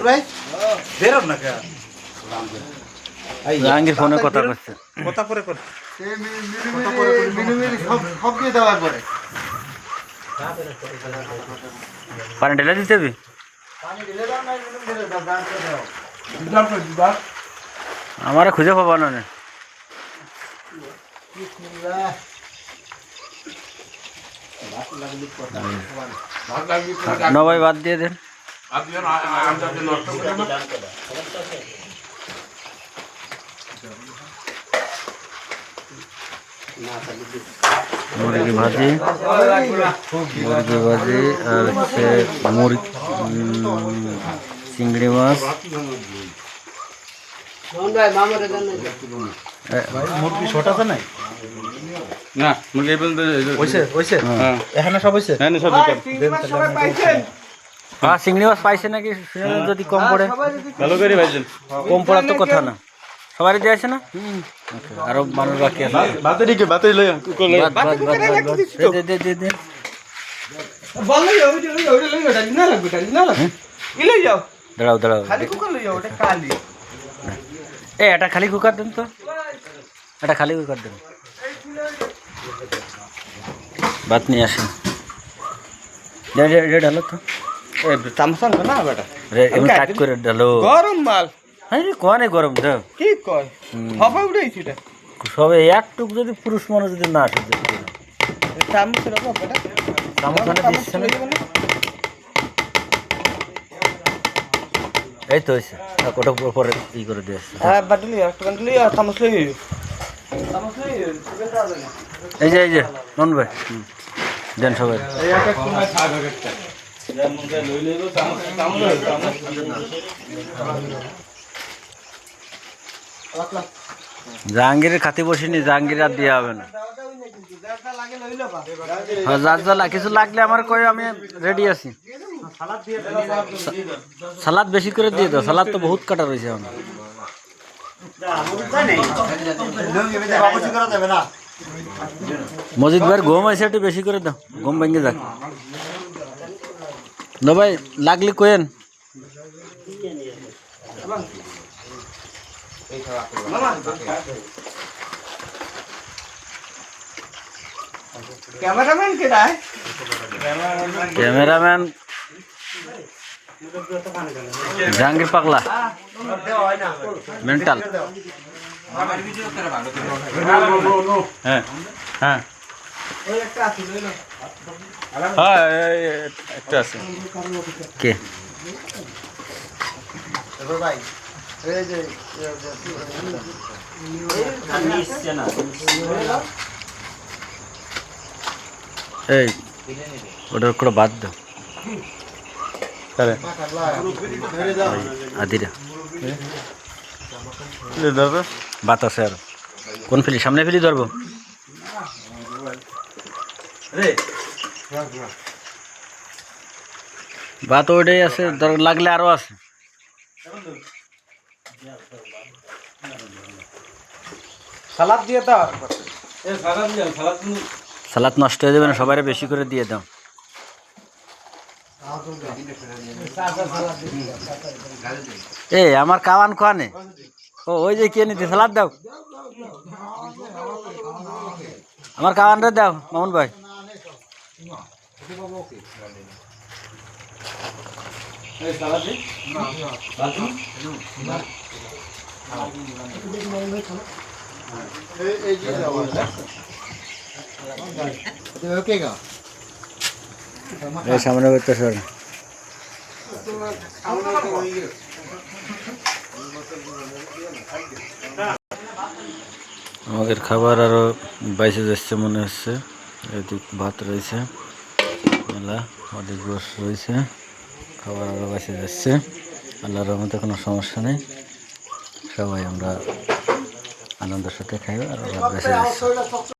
ভাই বেরোন না কে জাহাঙ্গীর ফোনে কথা করছে, কথা পরে কর সব দিয়ে দেওয়ার পরে পানি ঢেলে দিতে হবে। আমার খুঁজে পাবো না। ভাই বাদ দিয়ে দেন। মুরগি ভাজি আর হচ্ছে চিংড়ি মাছ। মুরগি ছোট আছে নাই না মুরগি হইছে এখানে সব হইছে সব চিংড়ি মাছ পাইছে নাকি যদি কম পড়ে ভালো করে ভাইছেন, কম পড়ার তো কথা না, সবারই দিয়ে আছে না, আরো মানুষ বাকি আছে। ভাতে দিকে ভাতে লই দাঁড়াও দাঁড়াও, এটা খালি কুকার দেন তো, এটা খালি কুকার দেন, ভাত নিয়ে আসেন। ঢালো তো চামচান না বেটা এমনি কাট করে ঢালো। গরম মাল হ্যাঁ কনে গরম দাও কি কয় হবে উঠাইছি এটা সবে একটুক যদি পুরুষ মানুষ যদি না আসে চামচ রাখো বেটা চামচ দিচ্ছে না। এই তো হয়েছে, ওটা পরে ই করে দিয়েছে। হ্যাঁ বাটলি একটা বাটলি আর চামচ লই এই যে নন ভাই দেন সবাই। জাহাঙ্গীরের খাতে বসিনি, জাহাঙ্গীর আর দেওয়া হবে না। যার কিছু লাগলে আমার কই, আমি রেডি আছি। সালাদ বেশি করে দিয়ে দাও, সালাদ তো বহুত কাটা রয়েছে আমার। মজিদ ভাইয়ের গম আছে, একটু বেশি করে দাও, গম ভেঙে যাক। ন ভাই লাগলে কোয়েন। ক্যামেরাম্যান কে রায় ক্যামেরাম্যান জাহাঙ্গীর পাগলা মেন্টাল। হ্যাঁ হ্যাঁ একটা আছে কে এই ওটা করে বাদ দাও আদিরা বাত আছে আর কোন ফিলি সামনে ফিলি ধরবো। বাত ওইটাই আছে, লাগলে আরো আছে। সালাদ দিয়ে দাও, সালাদ নষ্ট হয়ে যাবে না, সবাই বেশি করে দিয়ে দাও। আমার কাওয়ান কোয়ানে, ও ওই যে কে নিতে সালাদ দাও, আমার কাওয়ান রে দাও মামুন ভাই। সামনে করতে সর আমাদের খাবার আরো বাইসে যাচ্ছে মনে হচ্ছে। এদিক ভাত রয়েছে, মেলা অনেক গোশ রয়েছে, খাবার আরো বাইসে যাচ্ছে। আল্লাহর রহমতে কোনো সমস্যা নেই, সবাই আমরা আনন্দের সাথে খাই আর বেঁচে যাচ্ছে।